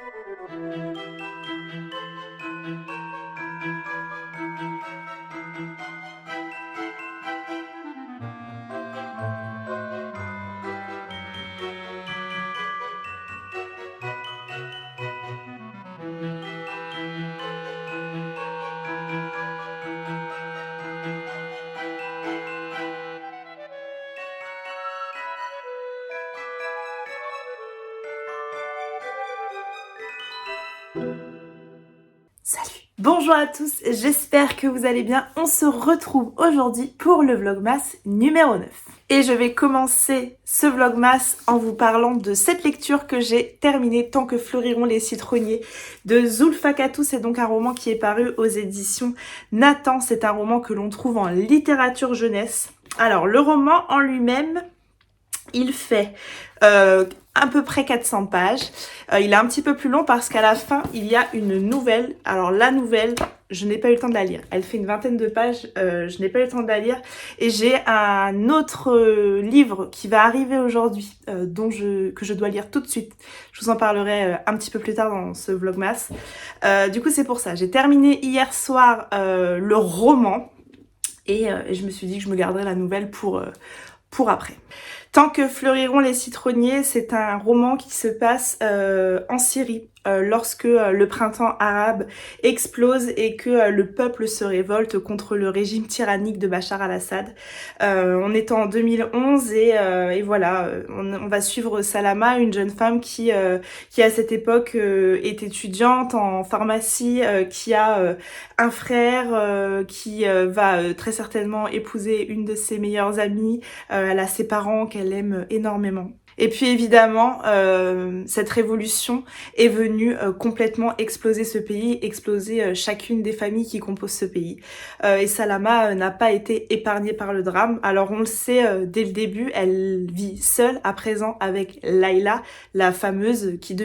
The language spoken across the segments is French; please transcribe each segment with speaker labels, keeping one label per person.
Speaker 1: Salut! Bonjour à tous, j'espère que vous allez bien. On se retrouve aujourd'hui pour le vlogmas numéro 9. Et je vais commencer ce vlogmas en vous parlant de cette lecture que j'ai terminée, Tant que fleuriront les citronniers de Zulfa Katou. C'est donc un roman qui est paru aux éditions Nathan. C'est un roman que l'on trouve en littérature jeunesse. Alors le roman en lui-même, il fait à peu près 400 pages. Il est un petit peu plus long parce qu'à la fin, il y a une nouvelle. Alors la nouvelle, je n'ai pas eu le temps de la lire. Elle fait une vingtaine de pages, je n'ai pas eu le temps de la lire. Et j'ai un autre livre qui va arriver aujourd'hui, que je dois lire tout de suite. Je vous en parlerai un petit peu plus tard dans ce vlogmas. Du coup, c'est pour ça. J'ai terminé hier soir le roman. Et je me suis dit que je me garderais la nouvelle pour après. Tant que fleuriront les citronniers, c'est un roman qui se passe en Syrie, lorsque le printemps arabe explose et que le peuple se révolte contre le régime tyrannique de Bachar al-Assad. On est en 2011 et voilà, on va suivre Salama, une jeune femme qui à cette époque est étudiante en pharmacie, qui a un frère qui va très certainement épouser une de ses meilleures amies. Elle a ses parents qu'elle aime énormément. Et puis évidemment, cette révolution est venue complètement exploser ce pays, exploser chacune des familles qui composent ce pays. Et Salama n'a pas été épargnée par le drame. Alors on le sait dès le début, elle vit seule à présent avec Layla, la fameuse qui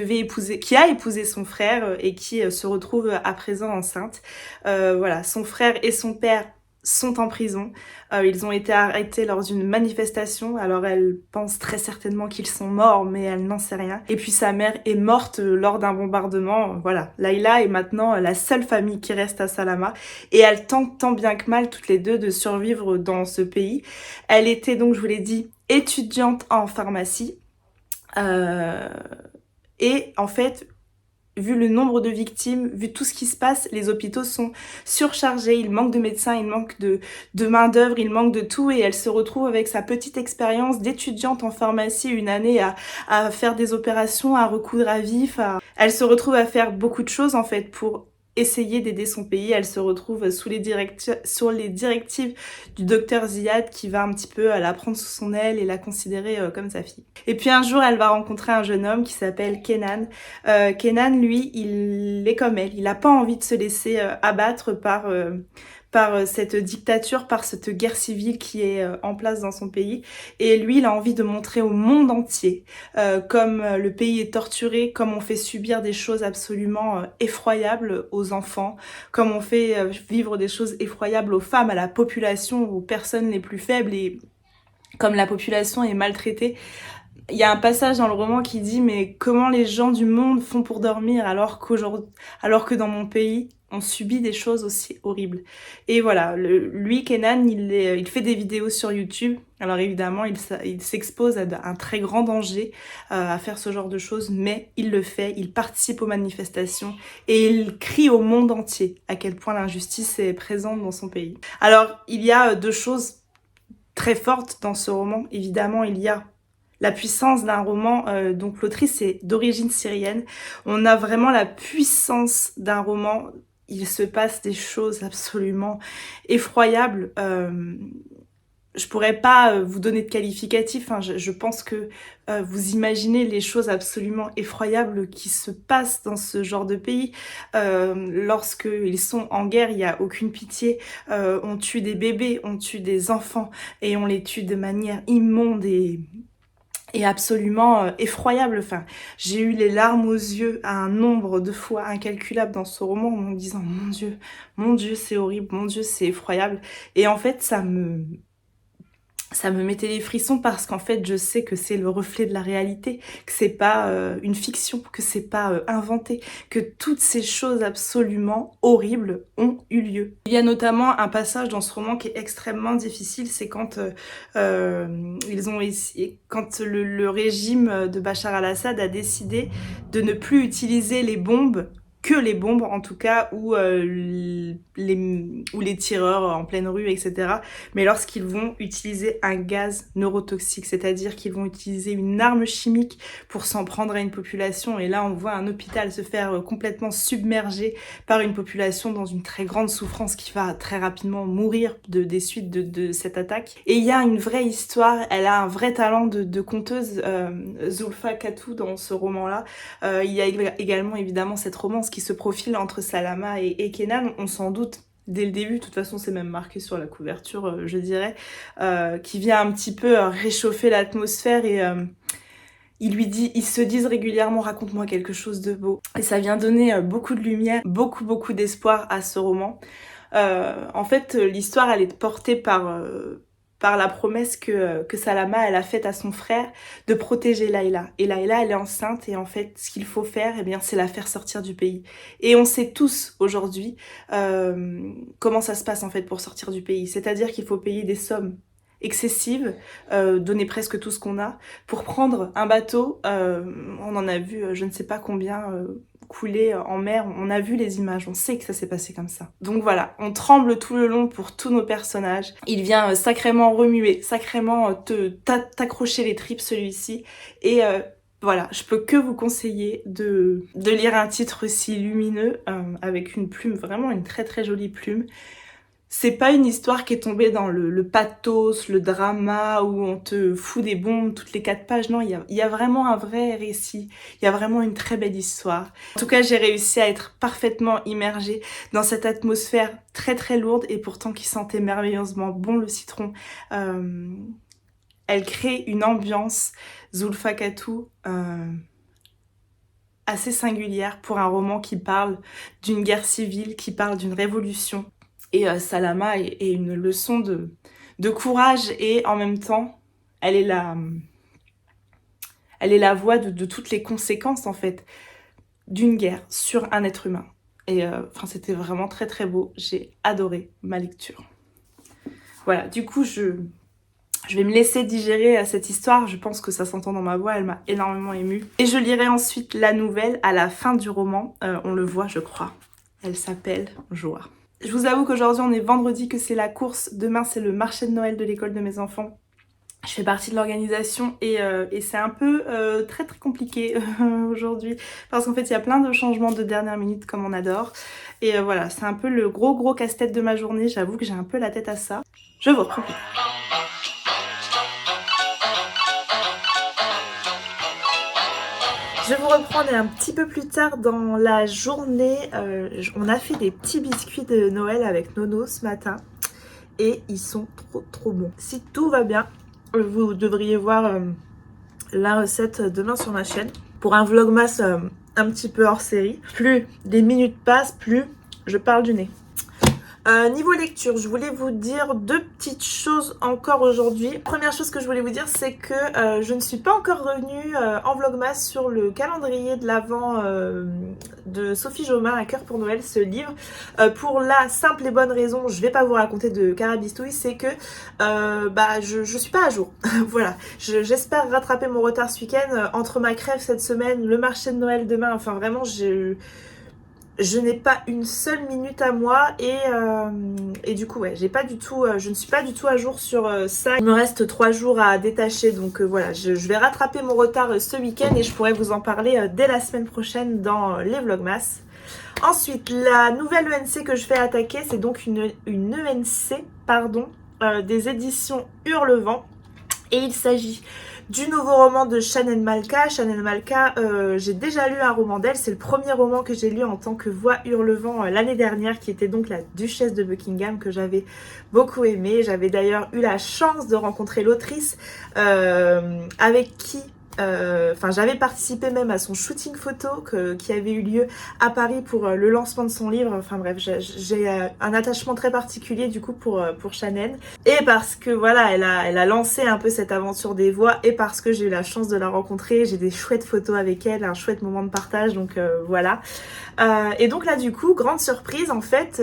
Speaker 1: a épousé son frère et qui se retrouve à présent enceinte. Voilà, son frère et son père sont en prison. Ils ont été arrêtés lors d'une manifestation. Alors elle pense très certainement qu'ils sont morts, mais elle n'en sait rien. Et puis sa mère est morte lors d'un bombardement. Voilà, Layla est maintenant la seule famille qui reste à Salama. Et elle tente tant bien que mal, toutes les deux, de survivre dans ce pays. Elle était donc, je vous l'ai dit, étudiante en pharmacie. Et en fait, vu le nombre de victimes, vu tout ce qui se passe, les hôpitaux sont surchargés, il manque de médecins, il manque de main d'œuvre, il manque de tout et elle se retrouve avec sa petite expérience d'étudiante en pharmacie, une année à faire des opérations, à recoudre à vif. Elle se retrouve à faire beaucoup de choses en fait pour essayer d'aider son pays. Elle se retrouve sous les directives du docteur Ziad qui va un petit peu la prendre sous son aile et la considérer comme sa fille. Et puis un jour, elle va rencontrer un jeune homme qui s'appelle Kenan. Kenan, lui, il est comme elle. Il n'a pas envie de se laisser abattre par cette dictature, par cette guerre civile qui est en place dans son pays. Et lui, il a envie de montrer au monde entier comme le pays est torturé, comme on fait subir des choses absolument effroyables aux enfants, comme on fait vivre des choses effroyables aux femmes, à la population, aux personnes les plus faibles, et comme la population est maltraitée. Il y a un passage dans le roman qui dit mais comment les gens du monde font pour dormir alors que dans mon pays on subit des choses aussi horribles. Et voilà, lui Kenan, il fait des vidéos sur YouTube. Alors évidemment, il s'expose à un très grand danger à faire ce genre de choses, mais il le fait, il participe aux manifestations et il crie au monde entier à quel point l'injustice est présente dans son pays. Alors, il y a deux choses très fortes dans ce roman. Évidemment, il y a la puissance d'un roman, donc l'autrice est d'origine syrienne. On a vraiment la puissance d'un roman. Il se passe des choses absolument effroyables. Je pourrais pas vous donner de qualificatif, hein. Je pense que vous imaginez les choses absolument effroyables qui se passent dans ce genre de pays. Lorsqu'ils sont en guerre, il n'y a aucune pitié. On tue des bébés, on tue des enfants et on les tue de manière immonde et absolument effroyable. Enfin, j'ai eu les larmes aux yeux à un nombre de fois incalculable dans ce roman en me disant mon Dieu, c'est horrible, mon Dieu, c'est effroyable. Et en fait, ça me ça me mettait les frissons parce qu'en fait je sais que c'est le reflet de la réalité, que c'est pas une fiction, que c'est pas inventé, que toutes ces choses absolument horribles ont eu lieu. Il y a notamment un passage dans ce roman qui est extrêmement difficile, c'est quand quand le régime de Bachar al-Assad a décidé de ne plus utiliser les bombes, que les bombes en tout cas, ou les tireurs en pleine rue, etc. Mais lorsqu'ils vont utiliser un gaz neurotoxique, c'est-à-dire qu'ils vont utiliser une arme chimique pour s'en prendre à une population. Et là, on voit un hôpital se faire complètement submerger par une population dans une très grande souffrance qui va très rapidement mourir des suites de cette attaque. Et il y a une vraie histoire, elle a un vrai talent de conteuse, Zulfa Katou, dans ce roman-là. Il y a également évidemment cette romance qui se profile entre Salama et Kenan, on s'en doute dès le début, de toute façon c'est même marqué sur la couverture, je dirais, qui vient un petit peu réchauffer l'atmosphère et ils se disent régulièrement raconte-moi quelque chose de beau. Et ça vient donner beaucoup de lumière, beaucoup d'espoir à ce roman. En fait, l'histoire elle est portée par la promesse que Salama elle a faite à son frère de protéger Layla. Et Layla elle est enceinte et en fait ce qu'il faut faire eh bien c'est la faire sortir du pays. Et on sait tous aujourd'hui comment ça se passe en fait pour sortir du pays. C'est-à-dire qu'il faut payer des sommes excessives, donner presque tout ce qu'on a pour prendre un bateau, on en a vu je ne sais pas combien couler en mer, on a vu les images, on sait que ça s'est passé comme ça. Donc voilà, on tremble tout le long pour tous nos personnages. Il vient sacrément remuer, sacrément t'accrocher les tripes celui-ci. Et voilà, je peux que vous conseiller de lire un titre aussi lumineux, avec une plume, vraiment une très jolie plume. C'est pas une histoire qui est tombée dans le pathos, le drama, où on te fout des bombes toutes les 4 pages. Non, il y a vraiment un vrai récit. Il y a vraiment une très belle histoire. En tout cas, j'ai réussi à être parfaitement immergée dans cette atmosphère très lourde et pourtant qui sentait merveilleusement bon le citron. Elle crée une ambiance, Zulfa Katou, assez singulière pour un roman qui parle d'une guerre civile, qui parle d'une révolution. Et Salama est une leçon de courage et en même temps, elle est la voix de toutes les conséquences en fait d'une guerre sur un être humain. Et c'était vraiment très beau, j'ai adoré ma lecture. Voilà, du coup je vais me laisser digérer cette histoire, je pense que ça s'entend dans ma voix, elle m'a énormément émue. Et je lirai ensuite la nouvelle à la fin du roman, on le voit je crois, elle s'appelle Joie. Je vous avoue qu'aujourd'hui on est vendredi, que c'est la course, demain c'est le marché de Noël de l'école de mes enfants. Je fais partie de l'organisation et c'est un peu très compliqué aujourd'hui parce qu'en fait il y a plein de changements de dernière minute comme on adore. Et voilà, c'est un peu le gros casse-tête de ma journée, j'avoue que j'ai un peu la tête à ça. Je vous reprends. Je vous reprends un petit peu plus tard dans la journée. On a fait des petits biscuits de Noël avec Nono ce matin et ils sont trop bons. Si tout va bien, vous devriez voir la recette demain sur ma chaîne pour un vlogmas un petit peu hors série. Plus les minutes passent, plus je parle du nez. Niveau lecture, je voulais vous dire 2 petites choses encore aujourd'hui. Première chose que je voulais vous dire, c'est que je ne suis pas encore revenue en vlogmas sur le calendrier de l'Avent de Sophie Jomard, Un cœur pour Noël, ce livre. Pour la simple et bonne raison, je vais pas vous raconter de carabistouille, c'est que je suis pas à jour. Voilà, j'espère rattraper mon retard ce week-end entre ma crève cette semaine, le marché de Noël demain, enfin vraiment je n'ai pas une seule minute à moi et du coup ouais, je ne suis pas du tout à jour sur ça. Il me reste 3 jours à détacher, donc voilà, je vais rattraper mon retard ce week-end et je pourrai vous en parler dès la semaine prochaine dans les vlogmas. Ensuite, la nouvelle ENC que je fais attaquer, c'est donc une ENC des éditions Hurlevent. Et il s'agit du nouveau roman de Chanel Malka. Chanel Malka, j'ai déjà lu un roman d'elle. C'est le premier roman que j'ai lu en tant que voix Hurlevent l'année dernière, qui était donc La Duchesse de Buckingham, que j'avais beaucoup aimé. J'avais d'ailleurs eu la chance de rencontrer l'autrice avec qui Enfin, j'avais participé même à son shooting photo qui avait eu lieu à Paris pour le lancement de son livre. Enfin bref, j'ai un attachement très particulier du coup pour Shannon. Et parce que voilà, elle a lancé un peu cette aventure des voix et parce que j'ai eu la chance de la rencontrer, j'ai des chouettes photos avec elle, un chouette moment de partage, donc voilà. Et donc là du coup, grande surprise en fait,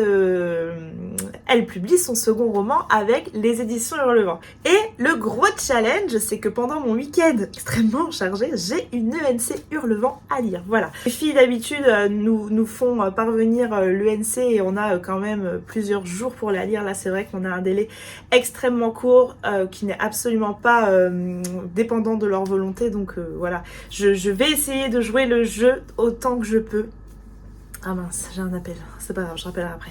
Speaker 1: elle publie son second roman avec les éditions Hurlevent. Et le gros challenge, c'est que pendant mon week-end extrêmement chargé, j'ai une ENC Hurlevent à lire. Voilà. Les filles d'habitude nous font parvenir l'ENC et on a quand même plusieurs jours pour la lire. Là c'est vrai qu'on a un délai extrêmement court qui n'est absolument pas dépendant de leur volonté. Donc voilà, je vais essayer de jouer le jeu autant que je peux. Ah mince, j'ai un appel, c'est pas grave, je rappellerai après.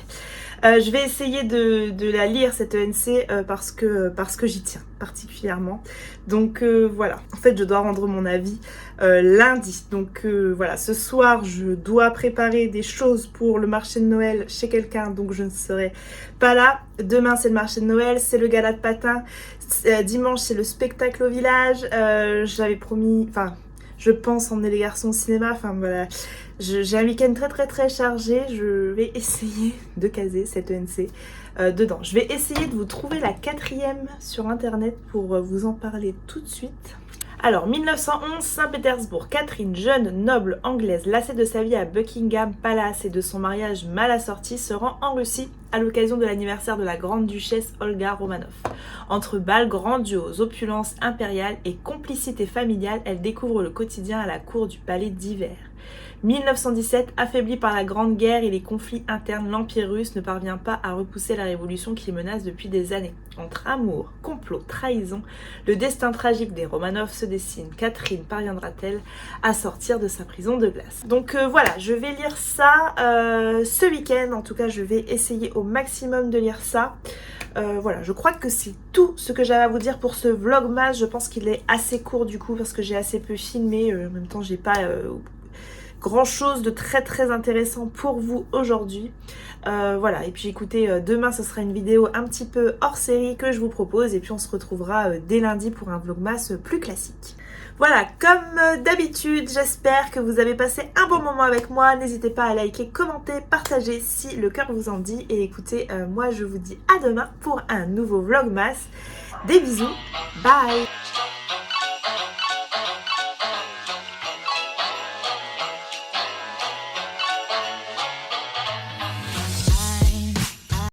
Speaker 1: Je vais essayer de la lire cette ENC parce que j'y tiens particulièrement. Donc voilà, en fait je dois rendre mon avis lundi. Donc voilà, ce soir je dois préparer des choses pour le marché de Noël chez quelqu'un, donc je ne serai pas là. Demain c'est le marché de Noël, c'est le gala de patin. Dimanche c'est le spectacle au village. J'avais promis, enfin je pense emmener les garçons au cinéma, enfin voilà. J'ai un week-end très chargé, je vais essayer de caser cette ENC dedans. Je vais essayer de vous trouver la 4e sur internet pour vous en parler tout de suite. Alors, 1911, Saint-Pétersbourg. Catherine, jeune, noble anglaise, lassée de sa vie à Buckingham Palace et de son mariage mal assorti, se rend en Russie à l'occasion de l'anniversaire de la grande duchesse Olga Romanov. Entre bals grandioses, opulences impériales et complicité familiale, elle découvre le quotidien à la cour du palais d'hiver. 1917, affaibli par la Grande Guerre et les conflits internes, l'Empire russe ne parvient pas à repousser la révolution qui menace depuis des années. Entre amour, complot, trahison, le destin tragique des Romanov se dessine. Catherine parviendra-t-elle à sortir de sa prison de glace? Donc voilà, je vais lire ça ce week-end. En tout cas, je vais essayer au maximum de lire ça. Voilà, je crois que c'est tout ce que j'avais à vous dire pour ce vlogmas. Je pense qu'il est assez court du coup parce que j'ai assez peu filmé. En même temps, j'ai pas grand chose de très intéressant pour vous aujourd'hui. Voilà, et puis écoutez, demain ce sera une vidéo un petit peu hors série que je vous propose et puis on se retrouvera dès lundi pour un vlogmas plus classique. Voilà, comme d'habitude, j'espère que vous avez passé un bon moment avec moi. N'hésitez pas à liker, commenter, partager si le cœur vous en dit. Et écoutez, moi je vous dis à demain pour un nouveau vlogmas. Des bisous, bye!